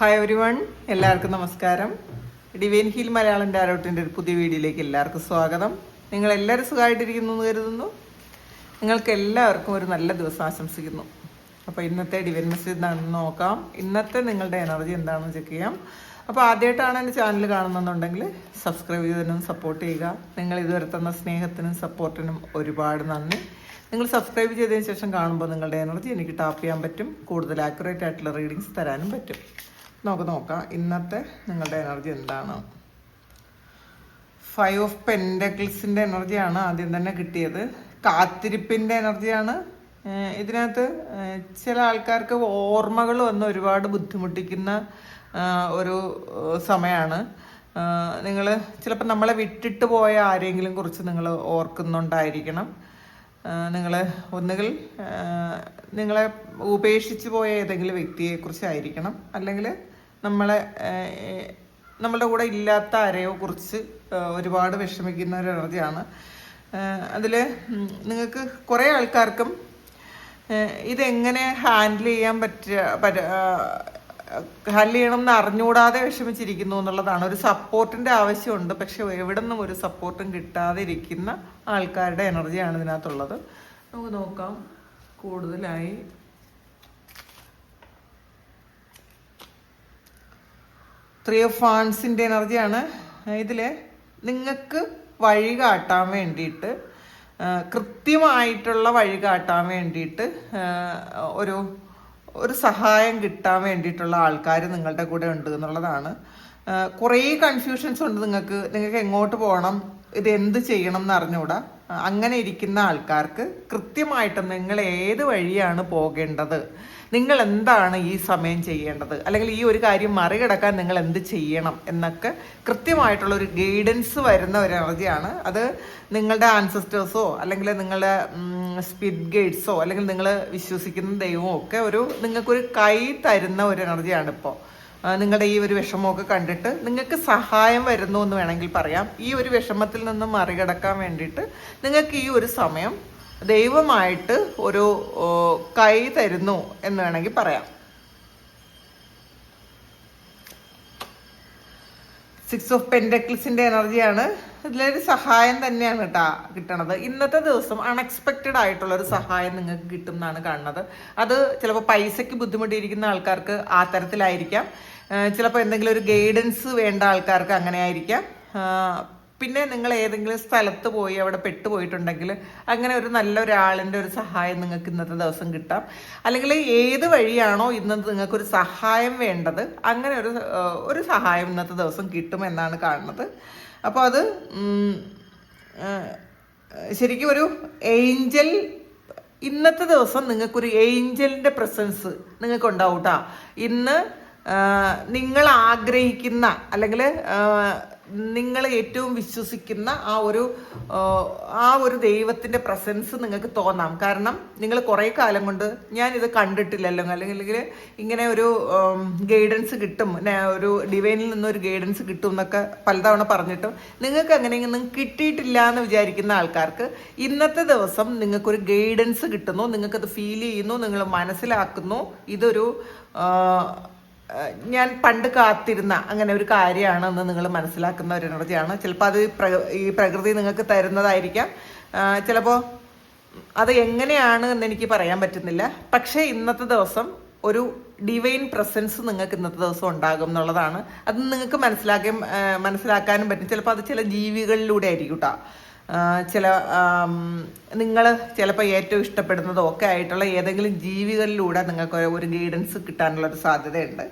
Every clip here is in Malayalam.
ഹായ് എവരി വൺ, എല്ലാവർക്കും നമസ്കാരം. ഡിവൈൻ ഹീൽ മലയാളം ടാരോട്ടിൻ്റെ ഒരു പുതിയ വീഡിയോയിലേക്ക് എല്ലാവർക്കും സ്വാഗതം. നിങ്ങളെല്ലാവരും സുഖമായിട്ടിരിക്കുന്നു എന്ന് കരുതുന്നു. നിങ്ങൾക്ക് എല്ലാവർക്കും ഒരു നല്ല ദിവസം ആശംസിക്കുന്നു. അപ്പോൾ ഇന്നത്തെ ഡിവൈൻ മെസ്സേജ് എന്താണെന്ന് നോക്കാം. ഇന്നത്തെ നിങ്ങളുടെ എനർജി എന്താണെന്ന് ചെക്ക് ചെയ്യാം. അപ്പോൾ ആദ്യമായിട്ടാണ് എൻ്റെ ചാനൽ കാണുന്നുണ്ടെങ്കിൽ സബ്സ്ക്രൈബ് ചെയ്തതിനും സപ്പോർട്ട് ചെയ്യുക. നിങ്ങൾ ഇതുവരെ തന്ന സ്നേഹത്തിനും സപ്പോർട്ടിനും ഒരുപാട് നന്ദി. നിങ്ങൾ സബ്സ്ക്രൈബ് ചെയ്തതിന് ശേഷം കാണുമ്പോൾ നിങ്ങളുടെ എനർജി എനിക്ക് ടാപ്പ് ചെയ്യാൻ പറ്റും. കൂടുതൽ ആക്യുറേറ്റ് ആയിട്ടുള്ള റീഡിങ്സ് തരാനും പറ്റും. നമുക്ക് നോക്കാം ഇന്നത്തെ നിങ്ങളുടെ എനർജി എന്താണ്. 5 ഓഫ് പെൻഡക്കിൾസിൻ്റെ എനർജിയാണ് ആദ്യം തന്നെ കിട്ടിയത്. കാത്തിരിപ്പിൻ്റെ എനർജിയാണ്. ഇതിനകത്ത് ചില ആൾക്കാർക്ക് ഓർമ്മകൾ വന്ന് ഒരുപാട് ബുദ്ധിമുട്ടിക്കുന്ന ഒരു സമയമാണ്. നിങ്ങൾ ചിലപ്പോൾ നമ്മളെ വിട്ടിട്ട് പോയ ആരെങ്കിലും കുറിച്ച് നിങ്ങൾ ഓർക്കുന്നുണ്ടായിരിക്കണം. നിങ്ങൾ ഒന്നുകിൽ നിങ്ങളെ ഉപേക്ഷിച്ച് പോയ ഏതെങ്കിലും വ്യക്തിയെക്കുറിച്ചായിരിക്കണം, അല്ലെങ്കിൽ നമ്മളുടെ കൂടെ ഇല്ലാത്ത ആരെയോ കുറിച്ച് ഒരുപാട് വിഷമിക്കുന്ന ഒരു എനർജിയാണ്. അതിൽ നിങ്ങൾക്ക് കുറേ ആൾക്കാർക്കും ഇതെങ്ങനെ ഹാൻഡിൽ ചെയ്യണം എന്ന് അറിഞ്ഞുകൂടാതെ വിഷമിച്ചിരിക്കുന്നു എന്നുള്ളതാണ്. ഒരു സപ്പോർട്ടിൻ്റെ ആവശ്യമുണ്ട്, പക്ഷെ എവിടെ നിന്നും ഒരു സപ്പോർട്ടും കിട്ടാതെ ഇരിക്കുന്ന ആൾക്കാരുടെ എനർജിയാണ് ഇതിനകത്തുള്ളത്. നമുക്ക് നോക്കാം കൂടുതലായി. ത്രീ ഓഫ് വാൻസിൻ്റെ എനർജിയാണ്. ഇതിൽ നിങ്ങൾക്ക് വഴി കാട്ടാൻ വേണ്ടിയിട്ട്, കൃത്യമായിട്ടുള്ള വഴി കാട്ടാൻ വേണ്ടിയിട്ട് ഒരു സഹായം കിട്ടാൻ വേണ്ടിയിട്ടുള്ള ആൾക്കാർ നിങ്ങളുടെ കൂടെ ഉണ്ട് എന്നുള്ളതാണ്. കുറേ കൺഫ്യൂഷൻസ് ഉണ്ട് നിങ്ങൾക്ക് എങ്ങോട്ട് പോകണം, ഇത് എന്ത് ചെയ്യണം എന്ന് അറിഞ്ഞുകൂടാ. അങ്ങനെ ഇരിക്കുന്ന ആൾക്കാർക്ക് കൃത്യമായിട്ടും നിങ്ങൾ ഏത് വഴിയാണ് പോകേണ്ടത്, നിങ്ങൾ എന്താണ് ഈ സമയം ചെയ്യേണ്ടത്, അല്ലെങ്കിൽ ഈ ഒരു കാര്യം മറികടക്കാൻ നിങ്ങൾ എന്ത് ചെയ്യണം എന്നൊക്കെ കൃത്യമായിട്ടുള്ള ഒരു ഗൈഡൻസ് വരുന്ന ഒരു എനർജിയാണ്. അത് നിങ്ങളുടെ ആൻസസ്റ്റേഴ്സോ അല്ലെങ്കിൽ നിങ്ങളുടെ സ്പിരിറ്റ് ഗൈഡ്സോ അല്ലെങ്കിൽ നിങ്ങൾ വിശ്വസിക്കുന്ന ദൈവമോ ഒക്കെ നിങ്ങൾക്കൊരു കൈ തരുന്ന ഒരു എനർജിയാണ് ഇപ്പോൾ. നിങ്ങളുടെ ഈ ഒരു വിഷമമൊക്കെ കണ്ടിട്ട് നിങ്ങൾക്ക് സഹായം വരുന്നു എന്ന് വേണമെങ്കിൽ പറയാം. ഈ ഒരു വിഷമത്തിൽ നിന്ന് മറികടക്കാൻ വേണ്ടിയിട്ട് നിങ്ങൾക്ക് ഈ ഒരു സമയം ദൈവമായിട്ട് ഒരു കൈ തരുന്നു എന്ന് വേണമെങ്കിൽ പറയാം. 6 ഓഫ് പെൻഡക്കിൾസിൻ്റെ എനർജിയാണ്. ഇതിലൊരു സഹായം തന്നെയാണ് കിട്ടണത്. ഇന്നത്തെ ദിവസം അൺഎക്സ്പെക്റ്റഡ് ആയിട്ടുള്ള ഒരു സഹായം നിങ്ങൾക്ക് കിട്ടും എന്നാണ് കാണുന്നത്. അത് ചിലപ്പോൾ പൈസയ്ക്ക് ബുദ്ധിമുട്ടിയിരിക്കുന്ന ആൾക്കാർക്ക് ആ തരത്തിലായിരിക്കാം. ചിലപ്പോൾ എന്തെങ്കിലും ഒരു ഗൈഡൻസ് വേണ്ട ആൾക്കാർക്ക് അങ്ങനെ ആയിരിക്കാം. പിന്നെ നിങ്ങൾ ഏതെങ്കിലും സ്ഥലത്ത് പോയി അവിടെ പെട്ടുപോയിട്ടുണ്ടെങ്കിൽ അങ്ങനെ ഒരു നല്ലൊരാളിൻ്റെ ഒരു സഹായം നിങ്ങൾക്ക് ഇന്നത്തെ ദിവസം കിട്ടാം. അല്ലെങ്കിൽ ഏത് വഴിയാണോ ഇന്നത്തെ നിങ്ങൾക്കൊരു സഹായം വേണ്ടത്, അങ്ങനെ ഒരു സഹായം ഇന്നത്തെ ദിവസം കിട്ടുമെന്നാണ് കാണുന്നത്. അപ്പോൾ അത് ശരിക്കും ഒരു ഏഞ്ചൽ, ഇന്നത്തെ ദിവസം നിങ്ങൾക്കൊരു ഏഞ്ചലിൻ്റെ പ്രസൻസ് നിങ്ങൾക്ക് ഉണ്ടാവും കേട്ടോ. ഇന്ന് നിങ്ങൾ ആഗ്രഹിക്കുന്ന അല്ലെങ്കിൽ നിങ്ങൾ ഏറ്റവും വിശ്വസിക്കുന്ന ആ ഒരു ദൈവത്തിൻ്റെ പ്രസൻസ് നിങ്ങൾക്ക് തോന്നാം. കാരണം നിങ്ങൾ കുറേ കാലം കൊണ്ട് ഞാനിത് കണ്ടിട്ടില്ലല്ലോ, അല്ലെങ്കിൽ ഇങ്ങനെ ഒരു ഗൈഡൻസ് കിട്ടും, ഒരു ഡിവൈനിൽ നിന്നൊരു ഗൈഡൻസ് കിട്ടും എന്നൊക്കെ പലതവണ പറഞ്ഞിട്ടും നിങ്ങൾക്ക് അങ്ങനെയൊന്നും കിട്ടിയിട്ടില്ല എന്ന് വിചാരിക്കുന്ന ആൾക്കാർക്ക് ഇന്നത്തെ ദിവസം നിങ്ങൾക്കൊരു ഗൈഡൻസ് കിട്ടുന്നു, നിങ്ങൾക്കത് ഫീൽ ചെയ്യുന്നു, നിങ്ങൾ മനസ്സിലാക്കുന്നു. ഇതൊരു ഞാൻ പണ്ട് കാത്തിരുന്ന അങ്ങനെ ഒരു കാര്യമാണെന്ന് നിങ്ങൾ മനസ്സിലാക്കുന്ന ഒരു എനർജിയാണ്. ചിലപ്പോൾ അത് ഈ പ്രകൃതി നിങ്ങൾക്ക് തരുന്നതായിരിക്കാം. ചിലപ്പോൾ അത് എങ്ങനെയാണ് എന്ന് എനിക്ക് പറയാൻ പറ്റുന്നില്ല. പക്ഷേ ഇന്നത്തെ ദിവസം ഒരു ഡിവൈൻ പ്രസൻസ് നിങ്ങൾക്ക് ഇന്നത്തെ ദിവസം ഉണ്ടാകും എന്നുള്ളതാണ്. അത് നിങ്ങൾക്ക് മനസ്സിലാക്കാനും പറ്റും. ചിലപ്പോൾ അത് ചില ജീവികളിലൂടെ ആയിരിക്കും കേട്ടോ. നിങ്ങൾ ചിലപ്പോൾ ഏറ്റവും ഇഷ്ടപ്പെടുന്നതോ ഒക്കെ ആയിട്ടുള്ള ഏതെങ്കിലും ജീവികളിലൂടെ നിങ്ങൾക്ക് ഒരു ഗൈഡൻസ് കിട്ടാനുള്ളൊരു സാധ്യതയുണ്ട്.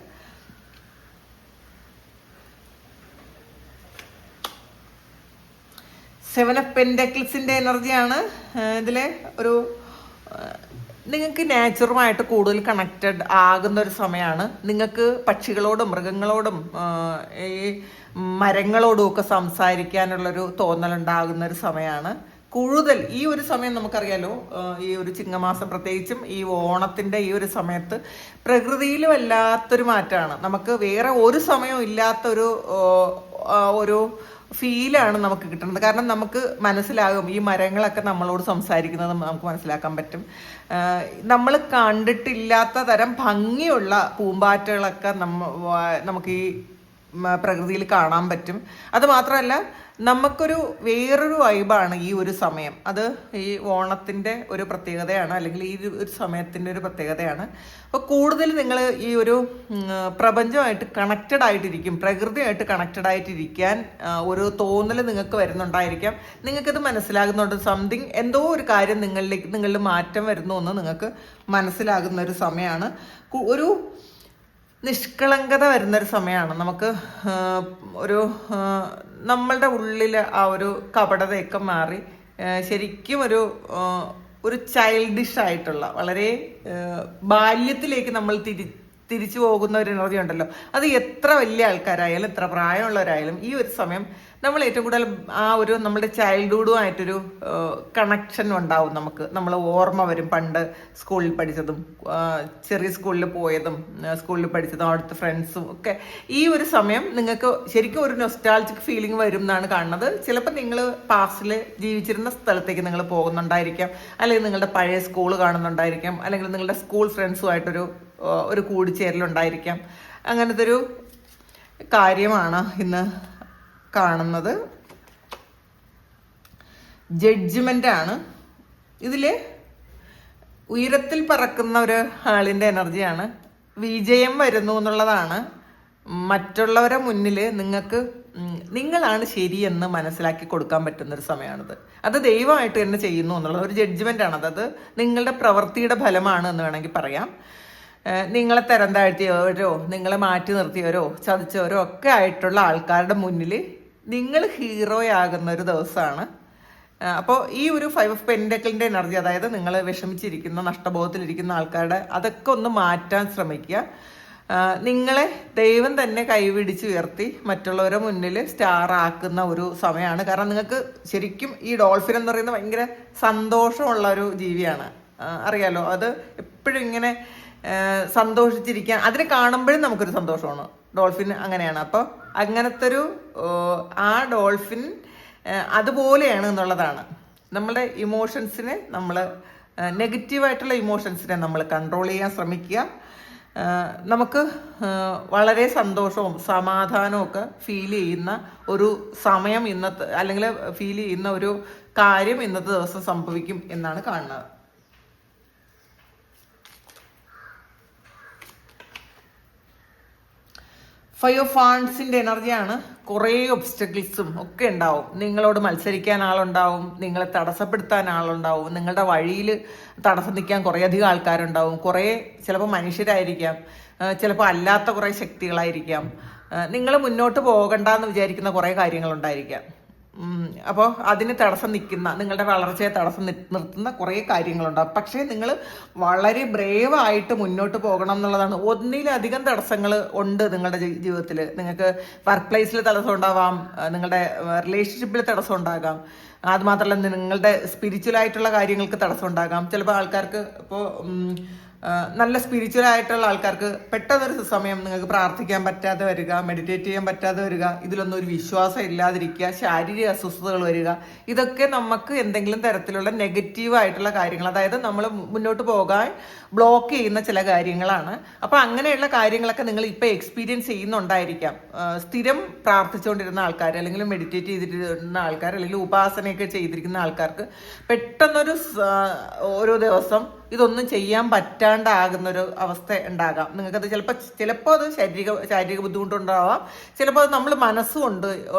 സെവൻ ഓഫ് പെൻഡക്കിൾസിൻ്റെ എനർജിയാണ്. ഇതിൽ നിങ്ങൾക്ക് നേച്ചറുമായിട്ട് കൂടുതൽ കണക്റ്റഡ് ആകുന്ന ഒരു സമയമാണ്. നിങ്ങൾക്ക് പക്ഷികളോടും മൃഗങ്ങളോടും ഈ മരങ്ങളോടും ഒക്കെ സംസാരിക്കാനുള്ളൊരു തോന്നലുണ്ടാകുന്ന ഒരു സമയമാണ്. കൂടുതൽ ഈ ഒരു സമയം നമുക്കറിയാലോ, ഈ ഒരു ചിങ്ങമാസം പ്രത്യേകിച്ചും ഈ ഓണത്തിൻ്റെ ഈ ഒരു സമയത്ത് പ്രകൃതിയിൽ വല്ലാത്തൊരു മാറ്റമാണ്. നമുക്ക് വേറെ ഒരു സമയവും ഇല്ലാത്തൊരു ഫീലാണ് നമുക്ക് കിട്ടുന്നത്. കാരണം നമുക്ക് മനസ്സിലാകും ഈ മരങ്ങളൊക്കെ നമ്മളോട് സംസാരിക്കുന്നത് നമുക്ക് മനസ്സിലാക്കാൻ പറ്റും. നമ്മൾ കണ്ടിട്ടില്ലാത്ത തരം ഭംഗിയുള്ള പൂമ്പാറ്റകളൊക്കെ നമുക്ക് ഈ പ്രകൃതിയിൽ കാണാൻ പറ്റും. അത് മാത്രമല്ല നമുക്കൊരു വേറൊരു വൈബാണ് ഈ ഒരു സമയം. അത് ഈ ഓണത്തിൻ്റെ ഒരു പ്രത്യേകതയാണ്, അല്ലെങ്കിൽ ഈ ഒരു സമയത്തിൻ്റെ ഒരു പ്രത്യേകതയാണ്. അപ്പോൾ കൂടുതൽ നിങ്ങൾ ഈ ഒരു പ്രപഞ്ചമായിട്ട് കണക്റ്റഡ് ആയിട്ടിരിക്കും, പ്രകൃതിയായിട്ട് കണക്റ്റഡ് ആയിട്ടിരിക്കാൻ ഒരു തോന്നൽ നിങ്ങൾക്ക് വരുന്നുണ്ടായിരിക്കാം. നിങ്ങൾക്കിത് മനസ്സിലാകുന്നുണ്ട്, സംതിങ് എന്തോ ഒരു കാര്യം നിങ്ങളിൽ മാറ്റം വരുന്നു എന്ന് നിങ്ങൾക്ക് മനസ്സിലാകുന്ന ഒരു സമയമാണ്. ഒരു നിഷ്കളങ്കത വരുന്നൊരു സമയമാണ്. നമുക്ക് ഒരു നമ്മളുടെ ഉള്ളിൽ ആ ഒരു കപടതയൊക്കെ മാറി ശരിക്കും ഒരു ചൈൽഡിഷ് ആയിട്ടുള്ള വളരെ ബാല്യത്തിലേക്ക് നമ്മൾ തിരിച്ചു പോകുന്ന ഒരു എനർജി ഉണ്ടല്ലോ. അത് എത്ര വലിയ ആൾക്കാരായാലും എത്ര പ്രായമുള്ളവരായാലും ഈ ഒരു സമയം നമ്മൾ ഏറ്റവും കൂടുതൽ ആ ഒരു നമ്മുടെ ചൈൽഡ്ഹുഡുമായിട്ടൊരു കണക്ഷൻ ഉണ്ടാവും. നമ്മൾ ഓർമ്മ വരും പണ്ട് സ്കൂളിൽ പഠിച്ചതും ചെറിയ സ്കൂളിൽ പോയതും സ്കൂളിൽ പഠിച്ചതും അവിടുത്തെ ഫ്രണ്ട്സും ഒക്കെ. ഈ ഒരു സമയം നിങ്ങൾക്ക് ശരിക്കും ഒരു നൊസ്റ്റാൾജിക് ഫീലിംഗ് വരും എന്നാണ് കാണുന്നത്. ചിലപ്പോൾ നിങ്ങൾ പാസ്റ്റിൽ ജീവിച്ചിരുന്ന സ്ഥലത്തേക്ക് നിങ്ങൾ പോകുന്നുണ്ടായിരിക്കാം, അല്ലെങ്കിൽ നിങ്ങളുടെ പഴയ സ്കൂൾ കാണുന്നുണ്ടായിരിക്കാം, അല്ലെങ്കിൽ നിങ്ങളുടെ സ്കൂൾ ഫ്രണ്ട്സുമായിട്ടൊരു കൂടിച്ചേരലുണ്ടായിരിക്കാം. അങ്ങനത്തെ ഒരു കാര്യമാണ് ഇന്ന് കാണുന്നത്. ജഡ്ജ്മെന്റ് ആണ് ഇതില്. ഉയരത്തിൽ പറക്കുന്ന ഒരു ആളിന്റെ എനർജിയാണ്. വിജയം വരുന്നു എന്നുള്ളതാണ്. മറ്റുള്ളവരെ മുന്നിൽ നിങ്ങളാണ് ശരിയെന്ന് മനസ്സിലാക്കി കൊടുക്കാൻ പറ്റുന്ന ഒരു സമയമാണിത്. അത് ദൈവമായിട്ട് തന്നെ ചെയ്യുന്നു എന്നുള്ള ഒരു ജഡ്ജ്മെന്റ് ആണ്. അത് നിങ്ങളുടെ പ്രവൃത്തിയുടെ ഫലമാണ് എന്ന് വേണമെങ്കിൽ പറയാം. നിങ്ങളെ തരം താഴ്ത്തിയവരോ നിങ്ങളെ മാറ്റി നിർത്തിയവരോ ചതിച്ചവരോ ഒക്കെ ആയിട്ടുള്ള ആൾക്കാരുടെ മുന്നിൽ നിങ്ങൾ ഹീറോയാകുന്ന ഒരു ദിവസമാണ്. അപ്പോൾ ഈ ഒരു 5 ഓഫ് പെന്റക്കിളിന്റെ എനർജി, അതായത് നിങ്ങൾ വിഷമിച്ചിരിക്കുന്ന നഷ്ടബോധത്തിലിരിക്കുന്ന ആൾക്കാരുടെ അതൊക്കെ ഒന്ന് മാറ്റാൻ ശ്രമിക്കുക. നിങ്ങളെ ദൈവം തന്നെ കൈപിടിച്ച് ഉയർത്തി മറ്റുള്ളവരുടെ മുന്നിൽ സ്റ്റാർ ആക്കുന്ന ഒരു സമയമാണ്. കാരണം നിങ്ങൾക്ക് ശരിക്കും ഈ ഡോൾഫിൻ എന്ന് പറയുന്നത് ഭയങ്കര സന്തോഷമുള്ള ഒരു ജീവിയാണ്. അറിയാലോ, അത് എപ്പോഴും ഇങ്ങനെ സന്തോഷിച്ചിരിക്കാൻ, അതിനെ കാണുമ്പോഴും നമുക്കൊരു സന്തോഷമാണ്. ഡോൾഫിൻ അങ്ങനെയാണ്. അപ്പോൾ അങ്ങനത്തെ ആ ഡോൾഫിൻ അതുപോലെയാണ് എന്നുള്ളതാണ്. നമ്മുടെ ഇമോഷൻസിനെ നെഗറ്റീവായിട്ടുള്ള ഇമോഷൻസിനെ നമ്മൾ കൺട്രോൾ ചെയ്യാൻ ശ്രമിക്കുക. നമുക്ക് വളരെ സന്തോഷവും സമാധാനവും ഒക്കെ ഫീൽ ചെയ്യുന്ന ഒരു സമയം അല്ലെങ്കിൽ ഫീൽ ചെയ്യുന്ന ഒരു കാര്യം ഇന്നത്തെ ദിവസം സംഭവിക്കും എന്നാണ് കാണുന്നത്. 5 ഓഫ് വാണ്ട്സിന്റെ എനർജിയാണ്. കുറേ ഒബ്സ്റ്റക്കിൾസും ഒക്കെ ഉണ്ടാവും. നിങ്ങളോട് മത്സരിക്കാൻ ആളുണ്ടാവും, നിങ്ങളെ തടസ്സപ്പെടുത്താൻ ആളുണ്ടാവും, നിങ്ങളുടെ വഴിയിൽ തടസ്സം നിൽക്കാൻ കുറേയധികം ആൾക്കാരുണ്ടാവും. കുറേ ചിലപ്പോൾ മനുഷ്യരായിരിക്കാം, ചിലപ്പോൾ അല്ലാത്ത കുറേ ശക്തികളായിരിക്കാം. നിങ്ങൾ മുന്നോട്ട് പോകണ്ടെന്ന് വിചാരിക്കുന്ന കുറേ കാര്യങ്ങളുണ്ടായിരിക്കാം. അപ്പോൾ അതിന് തടസ്സം നിൽക്കുന്ന, നിങ്ങളുടെ വളർച്ചയെ തടസ്സം നിർത്തുന്ന കുറേ കാര്യങ്ങളുണ്ടാവും. പക്ഷേ നിങ്ങൾ വളരെ ബ്രേവായിട്ട് മുന്നോട്ട് പോകണം എന്നുള്ളതാണ്. ഒന്നിലധികം തടസ്സങ്ങൾ ഉണ്ട് നിങ്ങളുടെ ജീവിതത്തിൽ. നിങ്ങൾക്ക് വർക്ക് പ്ലേസിൽ തടസ്സം ഉണ്ടാവാം, നിങ്ങളുടെ റിലേഷൻഷിപ്പിൽ തടസ്സം ഉണ്ടാകാം, അതുമാത്രമല്ല നിങ്ങളുടെ സ്പിരിച്വലായിട്ടുള്ള കാര്യങ്ങൾക്ക് തടസ്സം ഉണ്ടാകാം. ചിലപ്പോൾ ആൾക്കാർക്ക് ഇപ്പോൾ നല്ല സ്പിരിച്വൽ ആയിട്ടുള്ള ആൾക്കാർക്ക് പെട്ടെന്നൊരു സമയം നിങ്ങൾക്ക് പ്രാർത്ഥിക്കാൻ പറ്റാതെ വരിക, മെഡിറ്റേറ്റ് ചെയ്യാൻ പറ്റാതെ വരിക, ഇതിലൊന്നും ഒരു വിശ്വാസം ഇല്ലാതിരിക്കുക, ശാരീരിക അസ്വസ്ഥതകൾ വരിക, ഇതൊക്കെ നമുക്ക് എന്തെങ്കിലും തരത്തിലുള്ള നെഗറ്റീവ് ആയിട്ടുള്ള കാര്യങ്ങൾ, അതായത് നമ്മൾ മുന്നോട്ട് പോകാൻ ബ്ലോക്ക് ചെയ്യുന്ന ചില കാര്യങ്ങളാണ്. അപ്പോൾ അങ്ങനെയുള്ള കാര്യങ്ങളൊക്കെ നിങ്ങൾ ഇപ്പോൾ എക്സ്പീരിയൻസ് ചെയ്യുന്നുണ്ടായിരിക്കാം. സ്ഥിരം പ്രാർത്ഥിച്ചുകൊണ്ടിരുന്ന ആൾക്കാർ, അല്ലെങ്കിൽ മെഡിറ്റേറ്റ് ചെയ്തിരുന്ന ആൾക്കാർ, അല്ലെങ്കിൽ ഉപാസനയൊക്കെ ചെയ്തിരിക്കുന്ന ആൾക്കാർക്ക് പെട്ടെന്നൊരു ഓരോ ദിവസം ഇതൊന്നും ചെയ്യാൻ പറ്റാണ്ടാകുന്നൊരു അവസ്ഥ ഉണ്ടാകാം. നിങ്ങൾക്കത് ചിലപ്പോൾ അത് ശാരീരിക ബുദ്ധിമുട്ടുണ്ടാവാം, ചിലപ്പോൾ അത് നമ്മൾ മനസ്സുകൊണ്ട്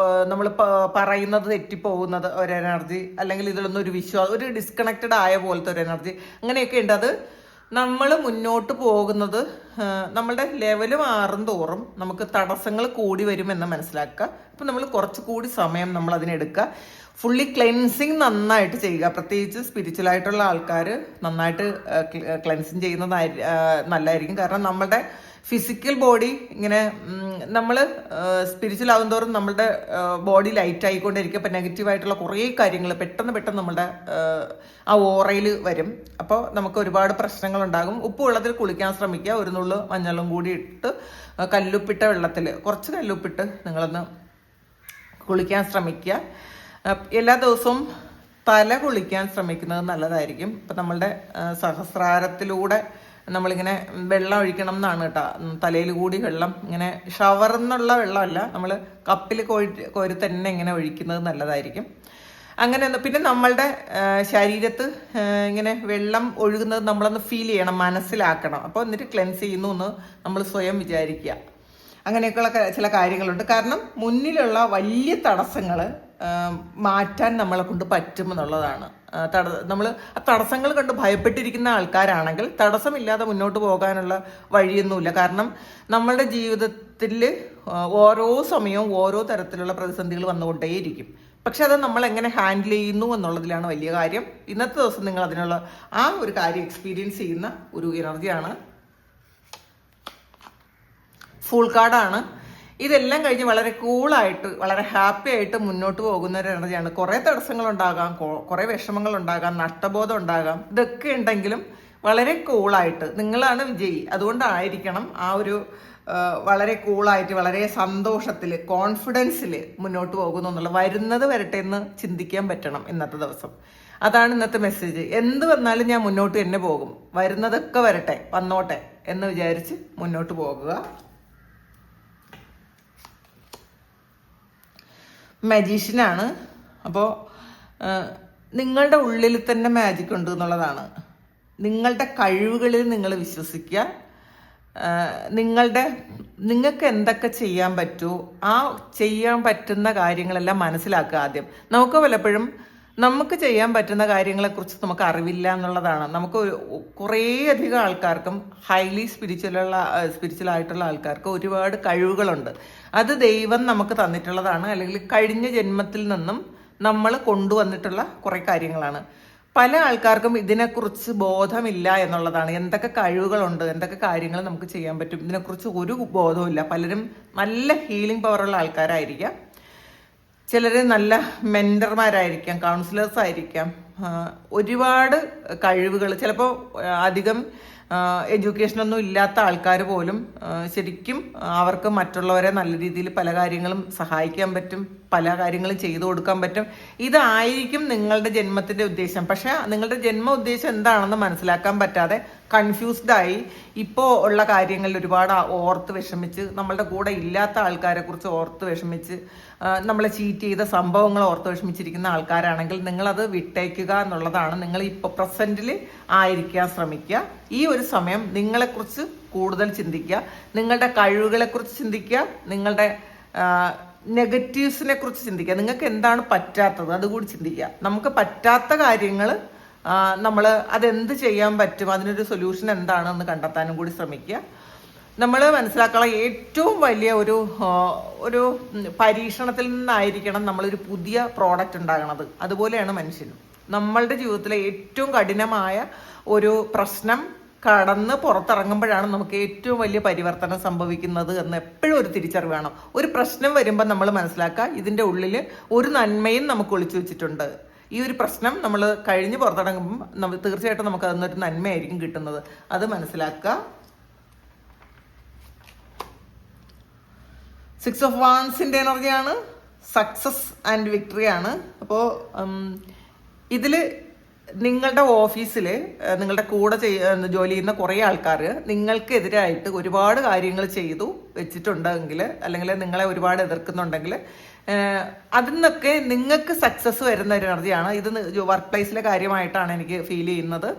നമ്മൾ പറയുന്നത് തെറ്റിപ്പോകുന്നത് ഒരു എനർജി, അല്ലെങ്കിൽ ഇതിലൊന്നും ഒരു വിശ്വാസം, ഒരു ഡിസ്കണക്റ്റഡ് ആയ പോലത്തെ ഒരു എനർജി, അങ്ങനെയൊക്കെ ഉണ്ട്. അത് നമ്മൾ മുന്നോട്ട് പോകുന്നത് നമ്മളുടെ ലെവല് മാറും തോറും നമുക്ക് തടസ്സങ്ങൾ കൂടി വരുമെന്ന് മനസ്സിലാക്കുക. അപ്പം നമ്മൾ കുറച്ചുകൂടി സമയം നമ്മൾ അതിനെടുക്കുക. ഫുള്ളി ക്ലെൻസിങ് നന്നായിട്ട് ചെയ്യുക. പ്രത്യേകിച്ച് സ്പിരിച്വൽ ആയിട്ടുള്ള ആൾക്കാർ നന്നായിട്ട് ക്ലെൻസിങ് ചെയ്യുന്നത് നല്ലതായിരിക്കും. കാരണം നമ്മളുടെ ഫിസിക്കൽ ബോഡി ഇങ്ങനെ നമ്മൾ സ്പിരിച്വൽ ആകുന്തോറും നമ്മളുടെ ബോഡി ലൈറ്റ് ആയിക്കൊണ്ടിരിക്കും. അപ്പം നെഗറ്റീവായിട്ടുള്ള കുറേ കാര്യങ്ങൾ പെട്ടെന്ന് നമ്മളുടെ ആ ഓറയിൽ വരും. അപ്പോൾ നമുക്ക് ഒരുപാട് പ്രശ്നങ്ങളുണ്ടാകും. ഉപ്പ് വെള്ളത്തിൽ കുളിക്കാൻ ശ്രമിക്കുക. ഒരു നുള്ളു മഞ്ഞളും കൂടി ഇട്ട് കല്ലുപ്പിട്ട വെള്ളത്തിൽ കുറച്ച് കല്ലുപ്പിട്ട് നിങ്ങളൊന്ന് കുളിക്കാൻ ശ്രമിക്കുക. എല്ലാ ദിവസവും തല കുളിക്കാൻ ശ്രമിക്കുന്നത് നല്ലതായിരിക്കും. ഇപ്പം നമ്മളുടെ സഹസ്രാരത്തിലൂടെ നമ്മളിങ്ങനെ വെള്ളം ഒഴിക്കണം എന്നാണ് കേട്ടോ. തലയിൽ കൂടി വെള്ളം ഇങ്ങനെ ഷവറിന്നുള്ള വെള്ളമല്ല, നമ്മൾ കപ്പിൽ കോരി തന്നെ ഇങ്ങനെ ഒഴിക്കുന്നത് നല്ലതായിരിക്കും. അങ്ങനെ പിന്നെ നമ്മളുടെ ശരീരത്ത് ഇങ്ങനെ വെള്ളം ഒഴുകുന്നത് നമ്മളൊന്ന് ഫീൽ ചെയ്യണം, മനസ്സിലാക്കണം. അപ്പോൾ എന്നിട്ട് ക്ലെൻസ് ചെയ്യുന്നു എന്ന് നമ്മൾ സ്വയം വിചാരിക്കുക. അങ്ങനെയൊക്കെയുള്ള ചില കാര്യങ്ങളുണ്ട്. കാരണം മുന്നിലുള്ള വലിയ തടസ്സങ്ങൾ മാറ്റാൻ നമ്മളെ കൊണ്ട് പറ്റുമെന്നുള്ളതാണ്. നമ്മൾ ആ തടസ്സങ്ങൾ കണ്ട് ഭയപ്പെട്ടിരിക്കുന്ന ആൾക്കാരാണെങ്കിൽ തടസ്സമില്ലാതെ മുന്നോട്ട് പോകാനുള്ള വഴിയൊന്നുമില്ല. കാരണം നമ്മളുടെ ജീവിതത്തിൽ ഓരോ സമയവും ഓരോ തരത്തിലുള്ള പ്രതിസന്ധികൾ വന്നുകൊണ്ടേയിരിക്കും. പക്ഷെ അത് നമ്മൾ എങ്ങനെ ഹാൻഡിൽ ചെയ്യുന്നു എന്നുള്ളതിലാണ് വലിയ കാര്യം. ഇന്നത്തെ ദിവസം നിങ്ങൾ അതിനുള്ള ആ ഒരു കാര്യം എക്സ്പീരിയൻസ് ചെയ്യുന്ന ഒരു എനർജിയാണ്. ഫുൾ കാർഡാണ്. ഇതെല്ലാം കഴിഞ്ഞ് വളരെ കൂളായിട്ട് വളരെ ഹാപ്പി ആയിട്ട് മുന്നോട്ട് പോകുന്ന ഒരു എനർജിയാണ്. കുറേ തടസ്സങ്ങളുണ്ടാകാം, കുറേ വിഷമങ്ങളുണ്ടാകാം, നഷ്ടബോധം ഉണ്ടാകാം. ഇതൊക്കെ ഉണ്ടെങ്കിലും വളരെ കൂളായിട്ട് നിങ്ങളാണ് വിജയി. അതുകൊണ്ടായിരിക്കണം ആ ഒരു വളരെ കൂളായിട്ട് വളരെ സന്തോഷത്തിൽ കോൺഫിഡൻസിൽ മുന്നോട്ട് പോകുന്നു എന്നുള്ളത്. വരുന്നത് വരട്ടെ എന്ന് ചിന്തിക്കാൻ പറ്റണം ഇന്നത്തെ ദിവസം. അതാണ് ഇന്നത്തെ മെസ്സേജ്. എന്ത് വന്നാലും ഞാൻ മുന്നോട്ട് തന്നെ പോകും, വരുന്നതൊക്കെ വരട്ടെ, വന്നോട്ടെ എന്ന് വിചാരിച്ച് മുന്നോട്ട് പോകുക. മജീഷ്യനാണ്. അപ്പോൾ നിങ്ങളുടെ ഉള്ളിൽ തന്നെ മാജിക് ഉണ്ട് എന്നുള്ളതാണ്. നിങ്ങളുടെ കഴിവുകളിൽ നിങ്ങൾ വിശ്വസിക്കുക. നിങ്ങൾക്ക് എന്തൊക്കെ ചെയ്യാൻ പറ്റുമോ ആ ചെയ്യാൻ പറ്റുന്ന കാര്യങ്ങളെല്ലാം മനസ്സിലാക്കുക. ആദ്യം നമുക്ക് പലപ്പോഴും നമുക്ക് ചെയ്യാൻ പറ്റുന്ന കാര്യങ്ങളെക്കുറിച്ച് നമുക്ക് അറിവില്ല എന്നുള്ളതാണ്. നമുക്ക് കുറേ അധികം ആൾക്കാർക്കും ഹൈലി സ്പിരിച്വലായിട്ടുള്ള ആൾക്കാർക്ക് ഒരുപാട് കഴിവുകളുണ്ട്. അത് ദൈവം നമുക്ക് തന്നിട്ടുള്ളതാണ്, അല്ലെങ്കിൽ കഴിഞ്ഞ ജന്മത്തിൽ നിന്നും നമ്മൾ കൊണ്ടുവന്നിട്ടുള്ള കുറേ കാര്യങ്ങളാണ്. പല ആൾക്കാർക്കും ഇതിനെക്കുറിച്ച് ബോധമില്ല എന്നുള്ളതാണ്. എന്തൊക്കെ കഴിവുകളുണ്ട്, എന്തൊക്കെ കാര്യങ്ങൾ നമുക്ക് ചെയ്യാൻ പറ്റും, ഇതിനെക്കുറിച്ച് ഒരു ബോധവുമില്ല. പലരും നല്ല ഹീലിംഗ് പവറുള്ള ആൾക്കാരായിരിക്കാം, ചിലർ നല്ല മെൻറ്റർമാരായിരിക്കാം, കൗൺസിലേഴ്സ് ആയിരിക്കാം. ഒരുപാട് കഴിവുകൾ, ചിലപ്പോൾ അധികം എഡ്യൂക്കേഷനൊന്നും ഇല്ലാത്ത ആൾക്കാർ പോലും ശരിക്കും അവർക്ക് മറ്റുള്ളവരെ നല്ല രീതിയിൽ പല കാര്യങ്ങളും സഹായിക്കാൻ പറ്റും, പല കാര്യങ്ങളും ചെയ്തു കൊടുക്കാൻ പറ്റും. ഇതായിരിക്കും നിങ്ങളുടെ ജന്മത്തിൻ്റെ ഉദ്ദേശം. പക്ഷെ നിങ്ങളുടെ ജന്മ ഉദ്ദേശം എന്താണെന്ന് മനസ്സിലാക്കാൻ പറ്റാതെ കൺഫ്യൂസ്ഡായി ഇപ്പോൾ ഉള്ള കാര്യങ്ങളിൽ ഒരുപാട് ഓർത്ത് വിഷമിച്ച്, നമ്മളുടെ കൂടെ ഇല്ലാത്ത ആൾക്കാരെ കുറിച്ച് ഓർത്ത് വിഷമിച്ച്, നമ്മളെ ചീറ്റ് ചെയ്ത സംഭവങ്ങൾ ഓർത്ത് വിഷമിച്ചിരിക്കുന്ന ആൾക്കാരാണെങ്കിൽ നിങ്ങളത് വിട്ടേക്കുക എന്നുള്ളതാണ്. നിങ്ങൾ ഇപ്പോൾ പ്രസൻറ്റിൽ ആയിരിക്കാൻ ശ്രമിക്കുക. ഈ ഒരു സമയം നിങ്ങളെക്കുറിച്ച് കൂടുതൽ ചിന്തിക്കുക, നിങ്ങളുടെ കഴിവുകളെക്കുറിച്ച് ചിന്തിക്കുക, നിങ്ങളുടെ നെഗറ്റീവ്സിനെ കുറിച്ച് ചിന്തിക്കുക. നിങ്ങൾക്ക് എന്താണ് പറ്റാത്തത് അതുകൂടി ചിന്തിക്കുക. നമുക്ക് പറ്റാത്ത കാര്യങ്ങൾ നമ്മൾ അതെന്ത് ചെയ്യാൻ പറ്റും, അതിനൊരു സൊല്യൂഷൻ എന്താണെന്ന് കണ്ടെത്താനും കൂടി ശ്രമിക്കുക. നമ്മൾ മനസ്സിലാക്കാനുള്ള ഏറ്റവും വലിയ ഒരു പരീക്ഷണത്തിൽ നിന്നായിരിക്കണം നമ്മളൊരു പുതിയ പ്രോഡക്റ്റ് ഉണ്ടാകണത്. അതുപോലെയാണ് മനുഷ്യനും. നമ്മളുടെ ജീവിതത്തിലെ ഏറ്റവും കഠിനമായ ഒരു പ്രശ്നം കടന്ന് പുറത്തിറങ്ങുമ്പോഴാണ് നമുക്ക് ഏറ്റവും വലിയ പരിവർത്തനം സംഭവിക്കുന്നത് എന്ന് എപ്പോഴും ഒരു തിരിച്ചറിവ് വേണം. ഒരു പ്രശ്നം വരുമ്പോൾ നമ്മൾ മനസ്സിലാക്കുക, ഇതിൻ്റെ ഉള്ളിൽ ഒരു നന്മയും നമുക്ക് ഒളിച്ചു വെച്ചിട്ടുണ്ട്. ഈ ഒരു പ്രശ്നം നമ്മൾ കഴിഞ്ഞ് പുറത്തിറങ്ങുമ്പം തീർച്ചയായിട്ടും നമുക്ക് അതിനൊരു നന്മയായിരിക്കും കിട്ടുന്നത്. അത് മനസ്സിലാക്കുക. 6 of Wands എനർജിയാണ്. സക്സസ് ആൻഡ് വിക്ടറി ആണ്. അപ്പോൾ ഇതിൽ നിങ്ങളുടെ ഓഫീസിൽ നിങ്ങളുടെ കൂടെ ജോലി ചെയ്യുന്ന കുറേ ആൾക്കാർ നിങ്ങൾക്കെതിരായിട്ട് ഒരുപാട് കാര്യങ്ങൾ ചെയ്തു വെച്ചിട്ടുണ്ടെങ്കിൽ, അല്ലെങ്കിൽ നിങ്ങളെ ഒരുപാട് എതിർക്കുന്നുണ്ടെങ്കിൽ, അതിൽ നിന്നൊക്കെ നിങ്ങൾക്ക് സക്സസ് വരുന്ന ഒരു എനർജിയാണ് ഇത്. വർക്ക് പ്ലേസിലെ കാര്യമായിട്ടാണ് എനിക്ക് ഫീൽ ചെയ്യുന്നത്.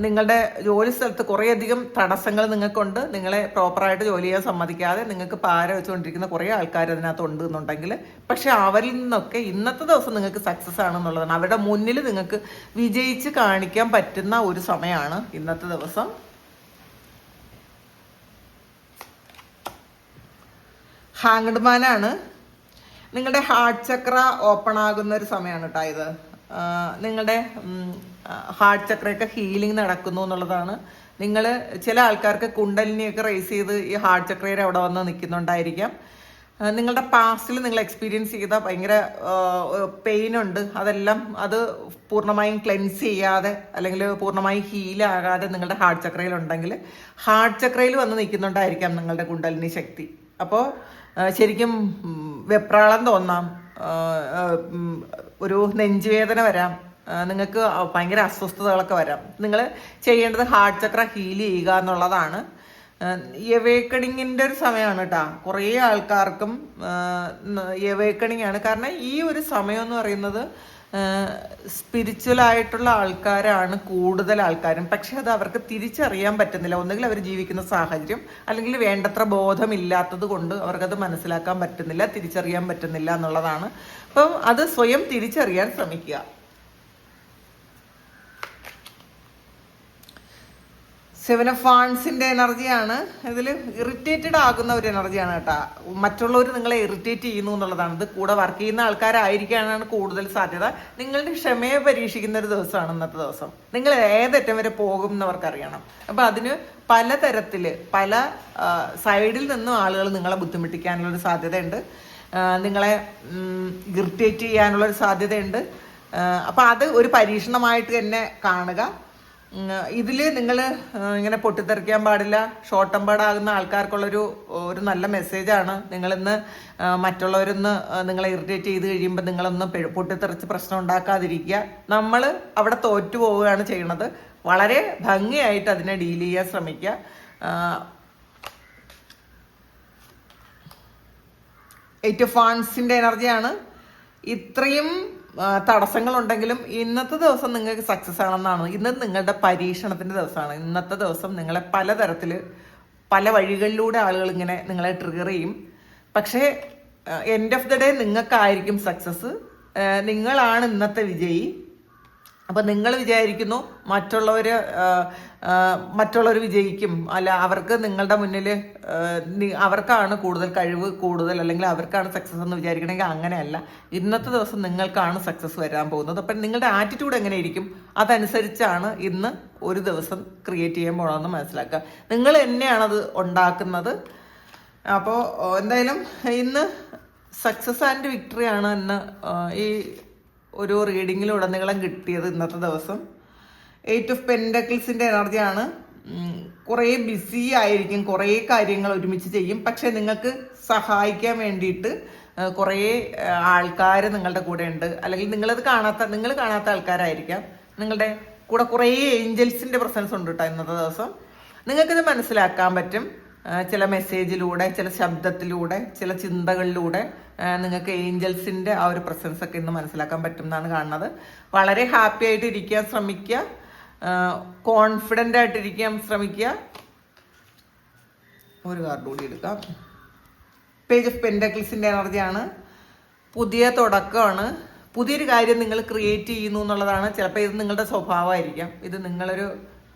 നിങ്ങളുടെ ജോലി സ്ഥലത്ത് കുറേയധികം തടസ്സങ്ങൾ നിങ്ങൾക്കുണ്ട്. നിങ്ങളെ പ്രോപ്പറായിട്ട് ജോലി ചെയ്യാൻ സമ്മതിക്കാതെ നിങ്ങൾക്ക് പാര വെച്ചുകൊണ്ടിരിക്കുന്ന കുറേ ആൾക്കാർ അതിനകത്ത് ഉണ്ട് എന്നുണ്ടെങ്കിൽ, പക്ഷെ അവരിൽ നിന്നൊക്കെ ഇന്നത്തെ ദിവസം നിങ്ങൾക്ക് സക്സസ് ആണെന്നുള്ളതാണ്. അവരുടെ മുന്നിൽ നിങ്ങൾക്ക് വിജയിച്ച് കാണിക്കാൻ പറ്റുന്ന ഒരു സമയമാണ് ഇന്നത്തെ ദിവസം. ഹാങ്ഡ് മാനാണ്. നിങ്ങളുടെ ഹാർട്ട് ചക്ര ഓപ്പൺ ആകുന്ന ഒരു സമയമാണ് കേട്ടോ ഇത്. നിങ്ങളുടെ ഹാർട്ട് ചക്രയൊക്കെ ഹീലിംഗ് നടക്കുന്നു എന്നുള്ളതാണ്. നിങ്ങൾ ചില ആൾക്കാർക്ക് കുണ്ടലിനിയൊക്കെ റേസ് ചെയ്ത് ഈ ഹാർട്ട് ചക്രയുടെ അവിടെ വന്ന് നിൽക്കുന്നുണ്ടായിരിക്കാം. നിങ്ങളുടെ പാസ്റ്റിൽ നിങ്ങൾ എക്സ്പീരിയൻസ് ചെയ്ത ഭയങ്കര പെയിനുണ്ട്, അതെല്ലാം അത് പൂർണ്ണമായും ക്ലെൻസ് ചെയ്യാതെ അല്ലെങ്കിൽ പൂർണ്ണമായും ഹീലാകാതെ നിങ്ങളുടെ ഹാർട്ട് ചക്രയിലുണ്ടെങ്കിൽ ഹാർട്ട് ചക്രയിൽ വന്ന് നിൽക്കുന്നുണ്ടായിരിക്കാം നിങ്ങളുടെ കുണ്ടലിനി ശക്തി. അപ്പോൾ ശരിക്കും വെപ്രാളം തോന്നാം, ഒരു നെഞ്ചുവേദന വരാം, നിങ്ങൾക്ക് ഭയങ്കര അസ്വസ്ഥതകളൊക്കെ വരാം. നിങ്ങൾ ചെയ്യേണ്ടത് ഹാർട്ട് ചക്ര ഹീൽ ചെയ്യുക എന്നുള്ളതാണ്. എവേക്കണിങ്ങിൻ്റെ ഒരു സമയമാണ് കേട്ടോ. കുറേ ആൾക്കാർക്കും എവേക്കണിങ് ആണ്. കാരണം ഈ ഒരു സമയം എന്ന് പറയുന്നത് സ്പിരിച്വൽ ആയിട്ടുള്ള ആൾക്കാരാണ് കൂടുതൽ ആൾക്കാരും. പക്ഷെ അത് അവർക്ക് തിരിച്ചറിയാൻ പറ്റുന്നില്ല. ഒന്നുകിൽ അവർ ജീവിക്കുന്ന സാഹചര്യം, അല്ലെങ്കിൽ വേണ്ടത്ര ബോധമില്ലാത്തത് കൊണ്ട് അവർക്കത് മനസ്സിലാക്കാൻ പറ്റുന്നില്ല, തിരിച്ചറിയാൻ പറ്റുന്നില്ല എന്നുള്ളതാണ്. അപ്പം അത് സ്വയം തിരിച്ചറിയാൻ ശ്രമിക്കുക. സെവൻ ഓഫ് വാണ്ട്സിന്റെ എനർജിയാണ്. ഇതിൽ ഇറിറ്റേറ്റഡ് ആകുന്ന ഒരു എനർജിയാണ് കേട്ടോ. മറ്റുള്ളവർ നിങ്ങളെ ഇറിറ്റേറ്റ് ചെയ്യുന്നു എന്നുള്ളതാണ്. ഇത് കൂടെ വർക്ക് ചെയ്യുന്ന ആൾക്കാരായിരിക്കാനാണ് കൂടുതൽ സാധ്യത. നിങ്ങളുടെ ക്ഷമയെ പരീക്ഷിക്കുന്ന ഒരു ദിവസമാണ് ഇന്നത്തെ ദിവസം. നിങ്ങൾ ഏതറ്റം വരെ പോകും എന്നവർക്കറിയണം. അപ്പം അതിന് പലതരത്തില് പല സൈഡിൽ നിന്നും ആളുകൾ നിങ്ങളെ ബുദ്ധിമുട്ടിക്കാനുള്ളൊരു സാധ്യതയുണ്ട്, നിങ്ങളെ ഇറിറ്റേറ്റ് ചെയ്യാനുള്ളൊരു സാധ്യതയുണ്ട്. അപ്പം അത് ഒരു പരീക്ഷണമായിട്ട് തന്നെ കാണുക. ഇതിൽ നിങ്ങൾ ഇങ്ങനെ പൊട്ടിത്തെറിക്കാൻ പാടില്ല. ഷോർട്ട് ടെമ്പേർഡാകുന്ന ആൾക്കാർക്കുള്ളൊരു നല്ല മെസ്സേജാണ്. നിങ്ങളിന്ന് മറ്റുള്ളവരൊന്ന് നിങ്ങളെ ഇറിറ്റേറ്റ് ചെയ്ത് കഴിയുമ്പോൾ നിങ്ങളൊന്ന് പൊട്ടിത്തെറിച്ച് പ്രശ്നം ഉണ്ടാക്കാതിരിക്കുക. നമ്മൾ അവിടെ തോറ്റു പോവുകയാണ് ചെയ്യണത്. വളരെ ഭംഗിയായിട്ട് അതിനെ ഡീൽ ചെയ്യാൻ ശ്രമിക്കുക. എയ്റ്റ് ഓഫ് വാണ്ട്സിന്റെ എനർജിയാണ്. ഇത്രയും തടസ്സങ്ങളുണ്ടെങ്കിലും ഇന്നത്തെ ദിവസം നിങ്ങൾക്ക് സക്സസ് ആണെന്നാണ്. ഇന്ന് നിങ്ങളുടെ പരീക്ഷണത്തിന്റെ ദിവസമാണ്. ഇന്നത്തെ ദിവസം നിങ്ങളെ പലതരത്തിൽ പല വഴികളിലൂടെ ആളുകൾ ഇങ്ങനെ നിങ്ങളെ ട്രിഗർ ചെയ്യും. പക്ഷേ എൻഡ് ഓഫ് ദ ഡേ നിങ്ങൾക്കായിരിക്കും സക്സസ്. നിങ്ങളാണ് ഇന്നത്തെ വിജയി. അപ്പം നിങ്ങൾ വിചാരിക്കുന്നു മറ്റുള്ളവർ വിജയിക്കും, അല്ല അവർക്ക് നിങ്ങളുടെ മുന്നിൽ അവർക്കാണ് കൂടുതൽ കഴിവ് കൂടുതൽ, അല്ലെങ്കിൽ അവർക്കാണ് സക്സസ് എന്ന് വിചാരിക്കണമെങ്കിൽ അങ്ങനെയല്ല. ഇന്നത്തെ ദിവസം നിങ്ങൾക്കാണ് സക്സസ് വരാൻ പോകുന്നത്. അപ്പം നിങ്ങളുടെ ആറ്റിറ്റ്യൂഡ് എങ്ങനെയായിരിക്കും അതനുസരിച്ചാണ് ഇന്ന് ഒരു ദിവസം ക്രിയേറ്റ് ചെയ്യാൻ പോകണമെന്ന് മനസ്സിലാക്കുക. നിങ്ങൾ തന്നെയാണത് ഉണ്ടാക്കുന്നത്. അപ്പോൾ എന്തായാലും ഇന്ന് സക്സസ് ആൻഡ് വിക്ടറി ആണ് ഇന്ന് ഈ ഒരു റീഡിങ്ങിലുടനീളം കിട്ടിയത് ഇന്നത്തെ ദിവസം. എയ്റ്റ് ഓഫ് പെൻഡക്കിൾസിന്റെ എനർജിയാണ്. കുറേ ബിസി ആയിരിക്കും, കുറേ കാര്യങ്ങൾ ഒരുമിച്ച് ചെയ്യും. പക്ഷെ നിങ്ങൾക്ക് സഹായിക്കാൻ വേണ്ടിയിട്ട് കുറേ ആൾക്കാർ നിങ്ങളുടെ കൂടെ ഉണ്ട്. അല്ലെങ്കിൽ നിങ്ങൾ കാണാത്ത ആൾക്കാരായിരിക്കാം. നിങ്ങളുടെ കൂടെ കുറേ ഏഞ്ചൽസിന്റെ പ്രസൻസ് ഉണ്ട് കേട്ടോ ഇന്നത്തെ ദിവസം. നിങ്ങൾക്കിത് മനസ്സിലാക്കാൻ പറ്റും. ചില മെസ്സേജിലൂടെ, ചില ശബ്ദത്തിലൂടെ, ചില ചിന്തകളിലൂടെ നിങ്ങൾക്ക് ഏഞ്ചൽസിന്റെ ആ ഒരു പ്രസൻസ് ഒക്കെ ഇന്ന് മനസ്സിലാക്കാൻ പറ്റും എന്നാണ് കാണുന്നത്. വളരെ ഹാപ്പി ആയിട്ട് ഇരിക്കാൻ ശ്രമിക്കുക, കോൺഫിഡൻ്റ് ആയിട്ടിരിക്കാൻ ശ്രമിക്കുക. ഒരു കാർഡ് കൂടി എടുക്കാം. പേജ് ഓഫ് പെൻഡക്കിൾസിന്റെ എനർജിയാണ്. പുതിയ തുടക്കമാണ്. പുതിയൊരു കാര്യം നിങ്ങൾ ക്രിയേറ്റ് ചെയ്യുന്നു എന്നുള്ളതാണ്. ചിലപ്പോൾ ഇത് നിങ്ങളുടെ സ്വഭാവമായിരിക്കാം. ഇത് നിങ്ങളൊരു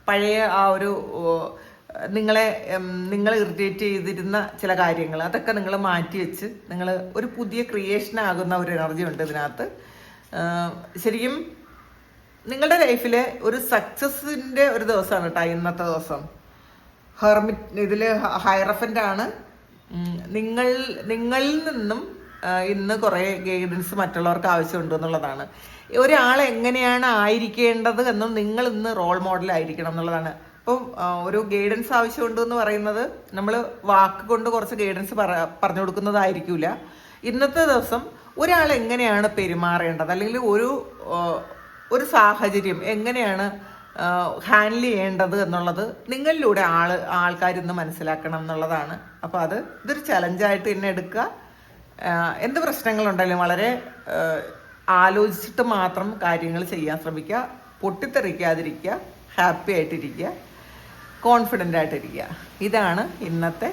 പഴയ ആ ഒരു നിങ്ങൾ ഇറിറ്റേറ്റ് ചെയ്തിരുന്ന ചില കാര്യങ്ങൾ അതൊക്കെ നിങ്ങൾ മാറ്റി വെച്ച് നിങ്ങൾ ഒരു പുതിയ ക്രിയേഷൻ ആകുന്ന ഒരു എനർജി ഉണ്ട് ഇതിനകത്ത്. ശരിക്കും നിങ്ങളുടെ ലൈഫിൽ ഒരു സക്സസിന്റെ ഒരു ദിവസമാണ് കേട്ടോ ഇന്നത്തെ ദിവസം. ഇതിൽ ഹൈറഫൻ്റ് ആണ്. നിങ്ങളിൽ നിന്നും ഇന്ന് കുറേ ഗൈഡൻസ് മറ്റുള്ളവർക്ക് ആവശ്യമുണ്ട് എന്നുള്ളതാണ്. ഒരാൾ എങ്ങനെയാണ് ആയിരിക്കേണ്ടത് എന്നും നിങ്ങൾ ഇന്ന് റോൾ മോഡലായിരിക്കണം എന്നുള്ളതാണ്. അപ്പം ഒരു ഗൈഡൻസ് ആവശ്യമുണ്ട് എന്ന് പറയുന്നത് നമ്മൾ വാക്ക് കൊണ്ട് കുറച്ച് ഗൈഡൻസ് പറഞ്ഞു കൊടുക്കുന്നതായിരിക്കില്ല. ഇന്നത്തെ ദിവസം ഒരാൾ എങ്ങനെയാണ് പെരുമാറേണ്ടത്, അല്ലെങ്കിൽ ഒരു സാഹചര്യം എങ്ങനെയാണ് ഹാൻഡിൽ ചെയ്യേണ്ടത് എന്നുള്ളത് നിങ്ങളിലൂടെ ആൾക്കാരിന്ന് മനസ്സിലാക്കണം എന്നുള്ളതാണ്. അപ്പോൾ ഇതൊരു ചലഞ്ചായിട്ട് തന്നെ എടുക്കുക. എന്ത് പ്രശ്നങ്ങളുണ്ടെങ്കിലും വളരെ ആലോചിച്ചിട്ട് മാത്രം കാര്യങ്ങൾ ചെയ്യാൻ ശ്രമിക്കുക. പൊട്ടിത്തെറിക്കാതിരിക്കുക, ഹാപ്പി ആയിട്ടിരിക്കുക, കോൺഫിഡൻ്റ് ആയിട്ടിരിക്കുക. ഇതാണ് ഇന്നത്തെ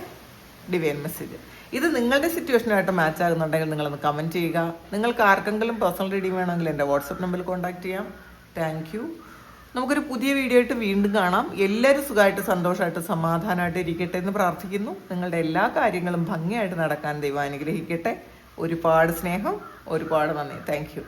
ഡിവൈൻ മെസ്സേജ്. ഇത് നിങ്ങളുടെ സിറ്റുവേഷനുമായിട്ട് മാച്ച് ആകുന്നുണ്ടെങ്കിൽ നിങ്ങളൊന്ന് കമൻറ്റ് ചെയ്യുക. നിങ്ങൾക്ക് ആർക്കെങ്കിലും പേഴ്സണൽ റീഡിംഗ് വേണമെങ്കിൽ എൻ്റെ വാട്സപ്പ് നമ്പറിൽ കോൺടാക്ട് ചെയ്യാം. Thank you. നമുക്കൊരു പുതിയ വീഡിയോ ആയിട്ട് വീണ്ടും കാണാം. എല്ലാവരും സുഖമായിട്ട് സന്തോഷമായിട്ട് സമാധാനമായിട്ട് ഇരിക്കട്ടെ എന്ന് പ്രാർത്ഥിക്കുന്നു. നിങ്ങളുടെ എല്ലാ കാര്യങ്ങളും ഭംഗിയായിട്ട് നടക്കാൻ ദൈവം അനുഗ്രഹിക്കട്ടെ. ഒരുപാട് സ്നേഹം, ഒരുപാട് നന്ദി. Thank you.